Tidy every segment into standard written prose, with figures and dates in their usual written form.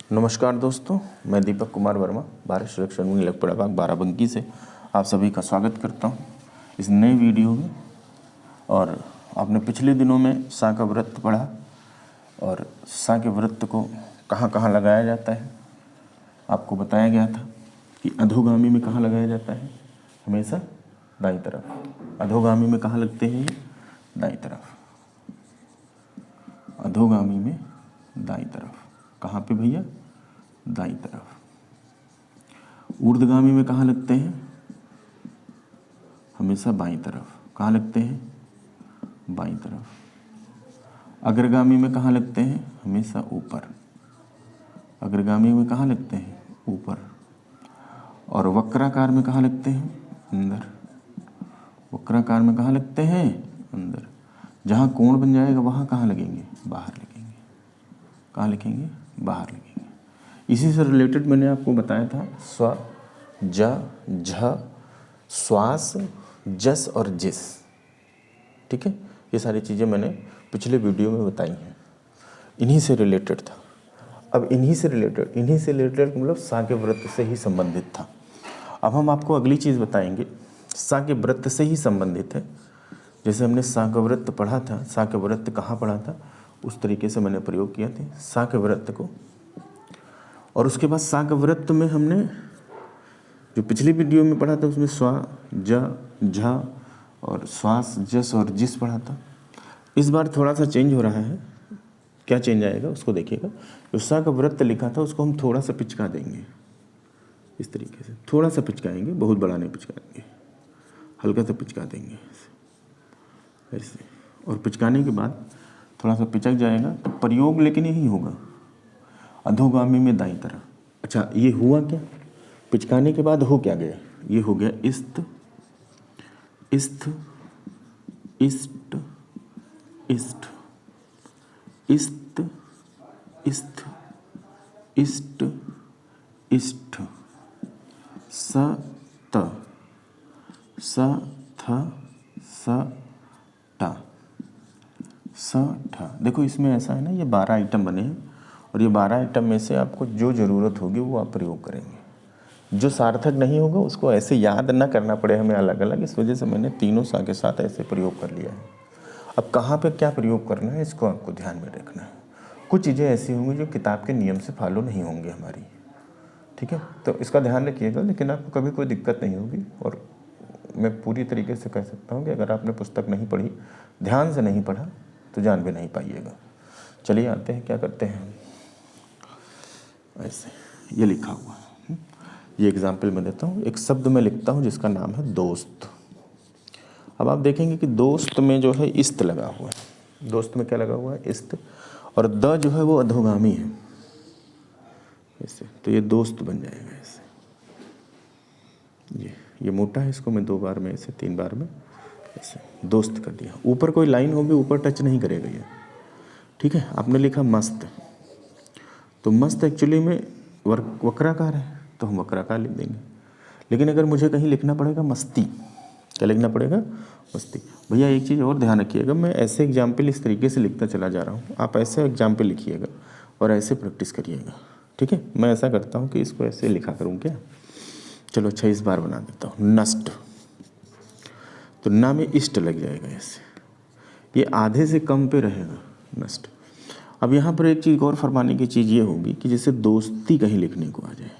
नमस्कार दोस्तों, मैं दीपक कुमार वर्मा भारत सुरक्षा लखपड़ा बाग बाराबंकी से आप सभी का स्वागत करता हूं इस नए वीडियो में। और आपने पिछले दिनों में सा का व्रत पढ़ा और सा के व्रत को कहां कहां लगाया जाता है आपको बताया गया था कि अधोगामी में कहां लगाया जाता है, हमेशा दाईं तरफ। अधोगामी में कहां लगते हैं ये? दाईं तरफ। अधोगामी में दाईं तरफ। कहाँ पे भैया? दाईं तरफ। ऊर्ध्वगामी में कहाँ लगते हैं? हमेशा बाईं तरफ। कहाँ लगते हैं? बाईं तरफ। अग्रगामी में कहाँ लगते हैं? हमेशा ऊपर। अग्रगामी में कहाँ लगते हैं? ऊपर। और वक्राकार में कहाँ लगते हैं? अंदर। वक्राकार में कहाँ लगते हैं? अंदर। जहाँ कोण बन जाएगा वहाँ कहाँ लगेंगे? बाहर लगेंगे। कहाँ लिखेंगे? बाहर लगेंगे। इसी से रिलेटेड मैंने आपको बताया था स्व, ज, झ, श्वास, जस और जिस। ठीक है, ये सारी चीज़ें मैंने पिछले वीडियो में बताई हैं, इन्हीं से रिलेटेड था। अब इन्हीं से रिलेटेड मतलब सा के व्रत से ही संबंधित था। अब हम आपको अगली चीज़ बताएंगे, सा के व्रत से ही संबंधित है। जैसे हमने सा का व्रत पढ़ा था, सा के व्रत कहाँ पढ़ा था, उस तरीके से मैंने प्रयोग किया था सा के व्रत को। और उसके बाद सा के व्रत में हमने जो पिछली वीडियो में पढ़ा था उसमें स्व, ज, झ और श्वास, जस और जिस पढ़ा था। इस बार थोड़ा सा चेंज हो रहा है। क्या चेंज आएगा उसको देखिएगा। जो सा का व्रत लिखा था उसको हम थोड़ा सा पिचका देंगे, इस तरीके से थोड़ा सा पिचकाएंगे, बहुत बड़ा नहीं पिचकाएंगे, हल्का सा पिचका देंगे ऐसे। और पिचकाने के बाद थोड़ा सा पिचक जाएगा तो प्रयोग लेकिन यही होगा, अधोगामी में दाईं तरफ। अच्छा, ये हुआ क्या? पिचकाने के बाद हो क्या गया? ये हो गया इस्त, इस्थ, इष्ट, इष्ट, इस्त, इस्थ, इष्ट, इष्ट, स, त, स, थ, स, ट, स, ठ। देखो इसमें ऐसा है ना, ये 12 आइटम बने हैं और ये 12 आइटम में से आपको जो ज़रूरत होगी वो आप प्रयोग करेंगे। जो सार्थक नहीं होगा उसको ऐसे याद ना करना पड़े हमें अलग अलग, इस वजह से मैंने तीनों सा के साथ ऐसे प्रयोग कर लिया है। अब कहाँ पे क्या प्रयोग करना है इसको आपको ध्यान में रखना है। कुछ चीज़ें ऐसी होंगी जो किताब के नियम से फॉलो नहीं होंगी हमारी, ठीक है, तो इसका ध्यान रखिएगा। लेकिन आपको कभी कोई दिक्कत नहीं होगी। और मैं पूरी तरीके से कह सकता हूँ कि अगर आपने पुस्तक नहीं पढ़ी, ध्यान से नहीं पढ़ा, तो जान भी नहीं पाइएगा। चलिए आते हैं, क्या करते हैं। ऐसे ये लिखा हुआ है, ये एग्जाम्पल मैं देता हूँ। एक शब्द मैं लिखता हूँ जिसका नाम है दोस्त। अब आप देखेंगे कि दोस्त में जो है इस्त लगा हुआ है। दोस्त में क्या लगा हुआ है? इस्त। और द जो है वो अधोगामी है ऐसे, तो ये दोस्त बन जाएगा ऐसे। ये मोटा है, इसको मैं 2 बार में ऐसे 3 बार में ऐसे दोस्त कर दिया। ऊपर कोई लाइन होगी, ऊपर टच नहीं करेगा ये, ठीक है। आपने लिखा मस्त, तो मस्त एक्चुअली में वक्राकार है, तो हम वक्राकार लिख देंगे। लेकिन अगर मुझे कहीं लिखना पड़ेगा मस्ती, क्या लिखना पड़ेगा? मस्ती। भैया एक चीज़ और ध्यान रखिएगा, मैं ऐसे एग्जाम्पल इस तरीके से लिखता चला जा रहा हूँ, आप ऐसे एग्जाम्पल लिखिएगा और ऐसे प्रैक्टिस करिएगा, ठीक है। मैं ऐसा करता हूँ कि इसको ऐसे लिखा करूँ क्या? चलो अच्छा, इस बार बना देता हूँ नष्ट, तो ना में इष्ट लग जाएगा ऐसे, ये आधे से कम पे रहेगा नष्ट। अब यहाँ पर एक चीज़ गौर फरमाने की चीज़ ये होगी कि जैसे दोस्ती कहीं लिखने को आ जाए,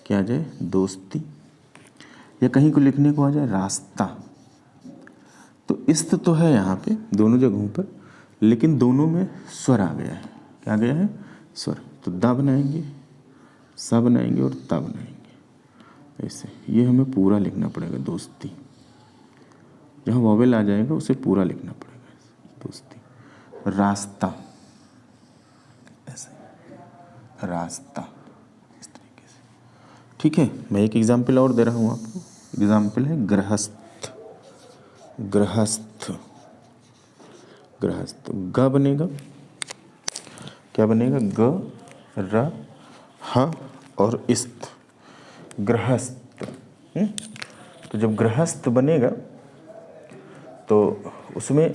क्या आ जाए? दोस्ती। या कहीं को लिखने को आ जाए रास्ता, तो इस्त तो है यहाँ पे दोनों जगहों पर, लेकिन दोनों में स्वर आ गया है। क्या आ गया है? स्वर। तो दा बनाएंगे, सा बनाएंगे और ता बनाएंगे ऐसे। ये हमें पूरा लिखना पड़ेगा दोस्ती। जहाँ वॉवेल आ जाएगा उसे पूरा लिखना पड़ेगा ऐसे, दोस्ती। रास्ता ऐसे, रास्ता, इस तरीके से, ठीक है। मैं एक एग्जाम्पल और दे रहा हूँ आपको। एग्जाम्पल है गृहस्थ। गृहस्थ, गृहस्थ। ग बनेगा, क्या बनेगा? ग, र, ह और इस्त, गृहस्थ। तो जब गृहस्थ बनेगा तो उसमें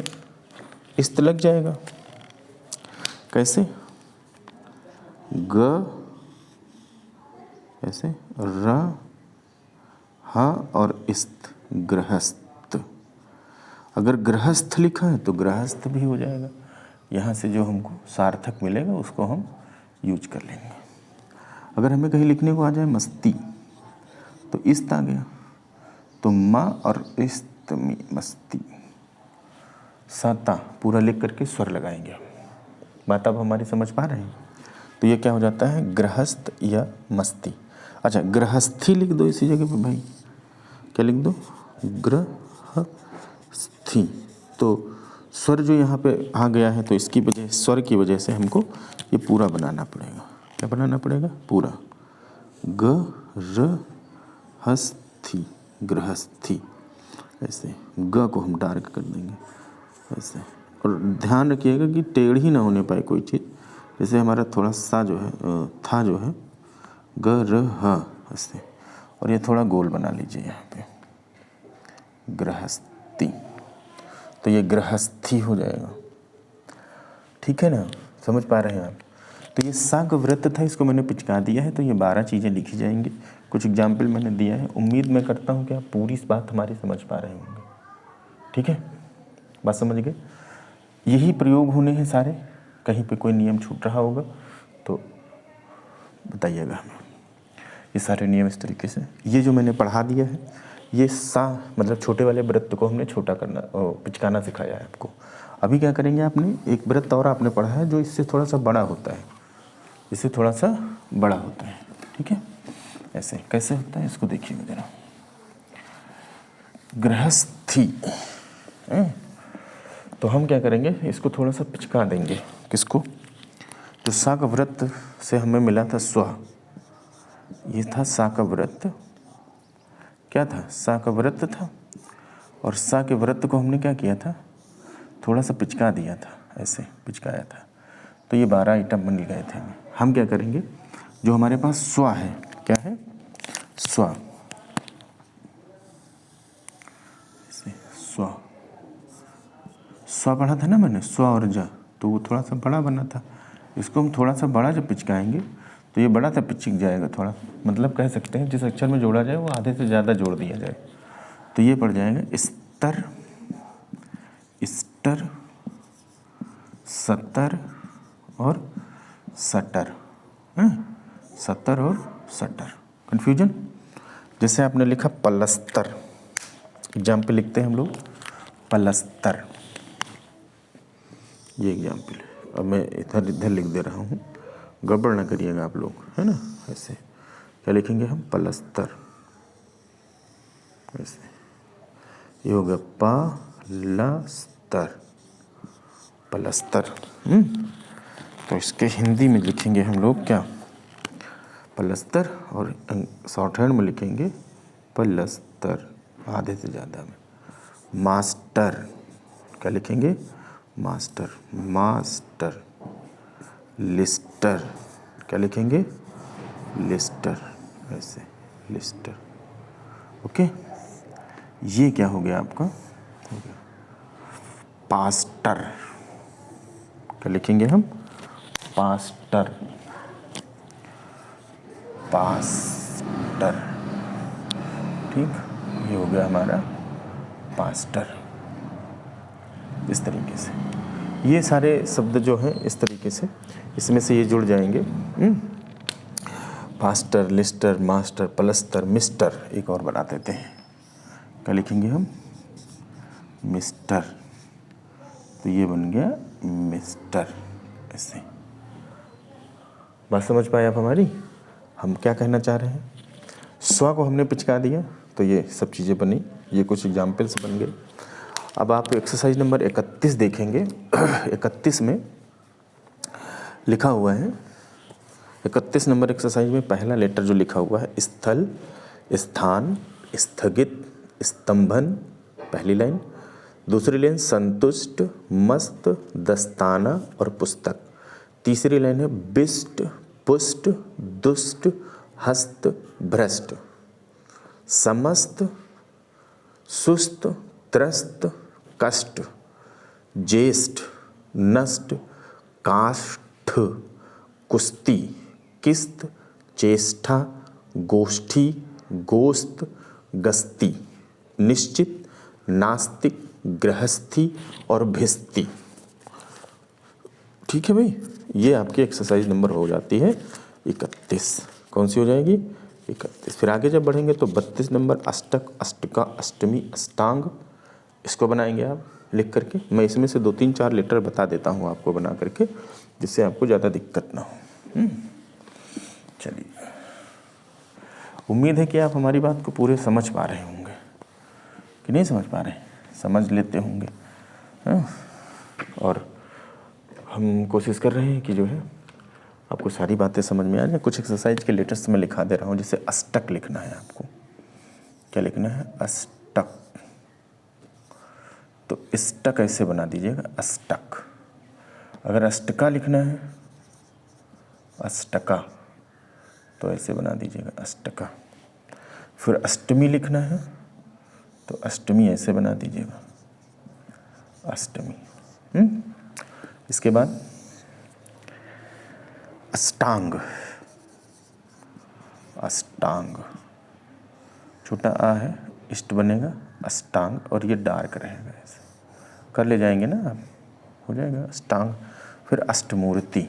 इस्त लग जाएगा। कैसे? ग ऐसे, र, ह और इस्त, गृहस्थ। अगर गृहस्थ लिखा है तो गृहस्थ भी हो जाएगा। यहाँ से जो हमको सार्थक मिलेगा उसको हम यूज कर लेंगे। अगर हमें कहीं लिखने को आ जाए मस्ती तो इस्त आ गया, तो माँ और इस्त में मस्ती। साता पूरा लिख करके स्वर लगाएंगे। बात अब हमारी समझ पा रहे हैं? तो ये क्या हो जाता है, गृहस्थ या मस्ती। अच्छा, गृहस्थी लिख दो इसी जगह पे भाई, क्या लिख दो, गृहस्थी। तो स्वर जो यहाँ पे आ गया है तो इसकी वजह, स्वर की वजह से हमको ये पूरा बनाना पड़ेगा। क्या बनाना पड़ेगा, पूरा, गृहस्थी, गृहस्थी। ऐसे ग को हम डार्क कर देंगे ऐसे। और ध्यान रखिएगा कि टेढ़ी ना होने पाए कोई चीज़। जैसे हमारा थोड़ा सा जो है था जो है ग र ह ऐसे, और ये थोड़ा गोल बना लीजिए यहाँ पे, गृहस्थी। तो ये गृहस्थी हो जाएगा। ठीक है ना, समझ पा रहे हैं आप? तो ये सा का व्रत था, इसको मैंने पिचका दिया है, तो ये 12 चीज़ें लिखी जाएंगी। कुछ एग्जाम्पल मैंने दिया है। उम्मीद मैं करता हूँ कि आप पूरी इस बात हमारी समझ पा रहे होंगे। ठीक है, बात समझ गए? यही प्रयोग होने हैं सारे। कहीं पे कोई नियम छूट रहा होगा तो बताइएगा हमें। ये सारे नियम इस तरीके से, ये जो मैंने पढ़ा दिया है, ये सा मतलब छोटे वाले व्रत को हमने छोटा करना, पिचकाना सिखाया है आपको। अभी क्या करेंगे, आपने एक व्रत और आपने पढ़ा है जो इससे थोड़ा सा बड़ा होता है, इससे थोड़ा सा बड़ा होता है। ठीक है, ऐसे कैसे होता है इसको देखिएगा जरा। गृहस्थी, तो हम क्या करेंगे, इसको थोड़ा सा पिचका देंगे। किसको, तो सा का व्रत से हमें मिला था स्व, ये था सा का व्रत। क्या था, सा का व्रत था। और सा के व्रत को हमने क्या किया था, थोड़ा सा पिचका दिया था, ऐसे पिचकाया था। तो ये 12 आइटम बन गए थे। हम क्या करेंगे, जो हमारे पास स्व है, क्या है, स्व, स्व, स्व पढ़ा था ना मैंने, स्व और ज, तो वो थोड़ा सा बड़ा बना था। इसको हम थोड़ा सा बड़ा जब पिचकाएंगे तो ये बड़ा सा पिचक जाएगा थोड़ा, मतलब कह सकते हैं जिस अक्षर में जोड़ा जाए वो आधे से ज़्यादा जोड़ दिया जाए। तो ये पड़ जाएगा स्तर, स्टर, सतर और सटर, सतर और सटर। कन्फ्यूजन? जैसे आपने लिखा पलस्तर, एग्जाम्पल लिखते हैं हम लोग, पलस्तर, ये एग्जाम्पल। अब मैं इधर लिख दे रहा हूँ, गड़बड़ ना करिएगा आप लोग, है ना। ऐसे क्या लिखेंगे हम, पलस्तर, ऐसे। ये हो गया पलस्तर, पलस्तर। तो इसके हिंदी में लिखेंगे हम लोग क्या, पलस्तर, और शॉर्ट हैंड में लिखेंगे पलस्तर, आधे से ज़्यादा में। मास्टर, क्या लिखेंगे, मास्टर, मास्टर। लिस्टर, क्या लिखेंगे, लिस्टर, ऐसे, लिस्टर। ओके, ये क्या हो गया आपका, हो गया पास्टर, क्या लिखेंगे हम, पास्टर, पास्टर। ठीक, ये हो गया हमारा पास्टर। इस तरीके से ये सारे शब्द जो हैं इस तरीके से इसमें से ये जुड़ जाएंगे। पास्टर, लिस्टर, मास्टर, पलस्तर, मिस्टर। एक और बना देते हैं, क्या लिखेंगे हम, मिस्टर। तो ये बन गया मिस्टर, ऐसे। बात समझ पाए आप हमारी? हम क्या कहना चाह रहे हैं, स्व को हमने पिचका दिया तो ये सब चीज़ें बनी, ये कुछ एग्जाम्पल्स बन गए। अब आप एक्सरसाइज नंबर 31 देखेंगे। 31 में लिखा हुआ है, 31 नंबर एक्सरसाइज में पहला लेटर जो लिखा हुआ है, स्थल, स्थान, स्थगित, स्तंभन, पहली लाइन। दूसरी लाइन संतुष्ट, मस्त, दस्ताना और पुस्तक। तीसरी लाइन है बिष्ट, पुष्ट, दुष्ट, हस्त, भ्रष्ट, समस्त, सुस्त, त्रस्त, कष्ट, ज्येष्ठ, नष्ट, काष्ठ, कुश्ती, किस्त, चेष्टा, गोष्ठी, गोस्त, गस्ती, निश्चित, नास्तिक, गृहस्थी और भिस्ती। ठीक है भाई, ये आपकी एक्सरसाइज नंबर हो जाती है 31। कौन सी हो जाएगी? 31। फिर आगे जब बढ़ेंगे तो 32 नंबर अष्टक, अष्टका, अष्टमी, अष्टांग, इसको बनाएंगे आप लिख करके। मैं इसमें से 2-3-4 लेटर बता देता हूँ आपको बना करके, जिससे आपको ज़्यादा दिक्कत ना हो। चलिए, उम्मीद है कि आप हमारी बात को पूरे समझ पा रहे होंगे कि नहीं समझ पा रहे? समझ लेते होंगे। और हम कोशिश कर रहे हैं कि जो है आपको सारी बातें समझ में आ जाए। कुछ एक्सरसाइज के लेटर्स मैं लिखा दे रहा हूँ। जैसे अष्टक लिखना है आपको। क्या लिखना है? अष्टक। तो इष्टक ऐसे बना दीजिएगा, अष्टक। अगर अष्टका लिखना है, अष्टका, तो ऐसे बना दीजिएगा, अष्टका। फिर अष्टमी लिखना है तो अष्टमी ऐसे बना दीजिएगा, अष्टमी। इसके बाद अष्टांग, अष्टांग, छोटा आ है, इष्ट बनेगा, अष्टांग, और ये डार्क रहेगा। ऐसे कर ले जाएंगे ना आप, हो जाएगा अष्टांग। फिर अष्टमूर्ति,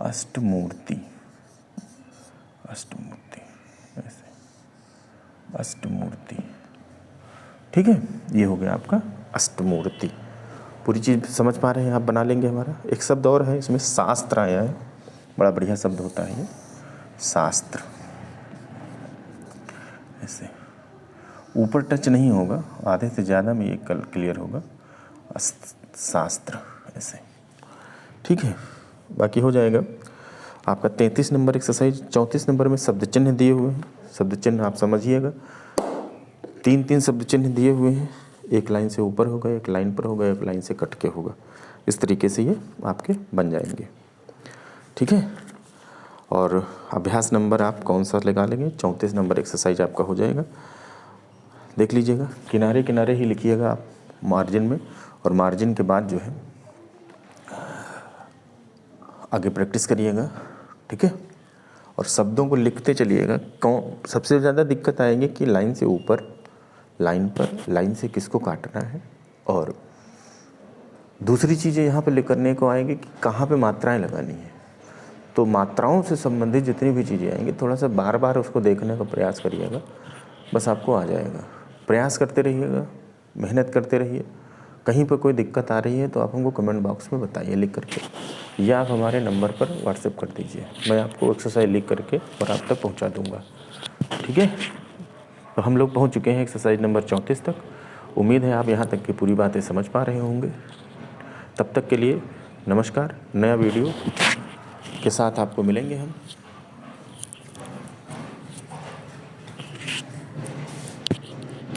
अष्टमूर्ति, अष्टमूर्ति, ऐसे अष्टमूर्ति। ठीक है, ये हो गया आपका अष्टमूर्ति। पूरी चीज़ समझ पा रहे हैं आप? बना लेंगे हमारा। एक शब्द और है इसमें, शास्त्र आया है, बड़ा बढ़िया शब्द होता है ये, शास्त्र। ऐसे ऊपर टच नहीं होगा, आधे से ज़्यादा में ये कल क्लियर होगा, शास्त्र, ऐसे। ठीक है, बाकी हो जाएगा आपका 33 नंबर एक्सरसाइज। 34 नंबर में शब्द चिन्ह दिए हुए हैं। शब्द चिन्ह आप समझिएगा, 3-3 शब्द चिन्ह दिए हुए हैं। एक लाइन से ऊपर होगा, एक लाइन पर होगा, एक लाइन से कट के होगा। इस तरीके से ये आपके बन जाएंगे। ठीक है, और अभ्यास नंबर आप कौन सा लगा लेंगे? 34 नंबर एक्सरसाइज आपका हो जाएगा। देख लीजिएगा, किनारे किनारे ही लिखिएगा आप मार्जिन में, और मार्जिन के बाद जो है आगे प्रैक्टिस करिएगा। ठीक है, और शब्दों को लिखते चलिएगा। कौन सबसे ज़्यादा दिक्कत आएगी कि लाइन से ऊपर, लाइन पर, लाइन से किसको काटना है, और दूसरी चीज़ें यहाँ पर लिख करने को आएंगी कि कहाँ पे मात्राएं लगानी है। तो मात्राओं से संबंधित जितनी भी चीज़ें आएंगी, थोड़ा सा बार बार उसको देखने का प्रयास करिएगा, बस आपको आ जाएगा। प्रयास करते रहिएगा, मेहनत करते रहिए। कहीं पर कोई दिक्कत आ रही है तो आप हमको कमेंट बॉक्स में बताइए लिख करके, या आप हमारे नंबर पर व्हाट्सएप कर दीजिए। मैं आपको एक्सरसाइज लिख करके और आप तक पहुंचा दूंगा। ठीक है, तो हम लोग पहुंच चुके हैं एक्सरसाइज नंबर 34 तक। उम्मीद है आप यहाँ तक की पूरी बातें समझ पा रहे होंगे। तब तक के लिए नमस्कार। नया वीडियो के साथ आपको मिलेंगे हम।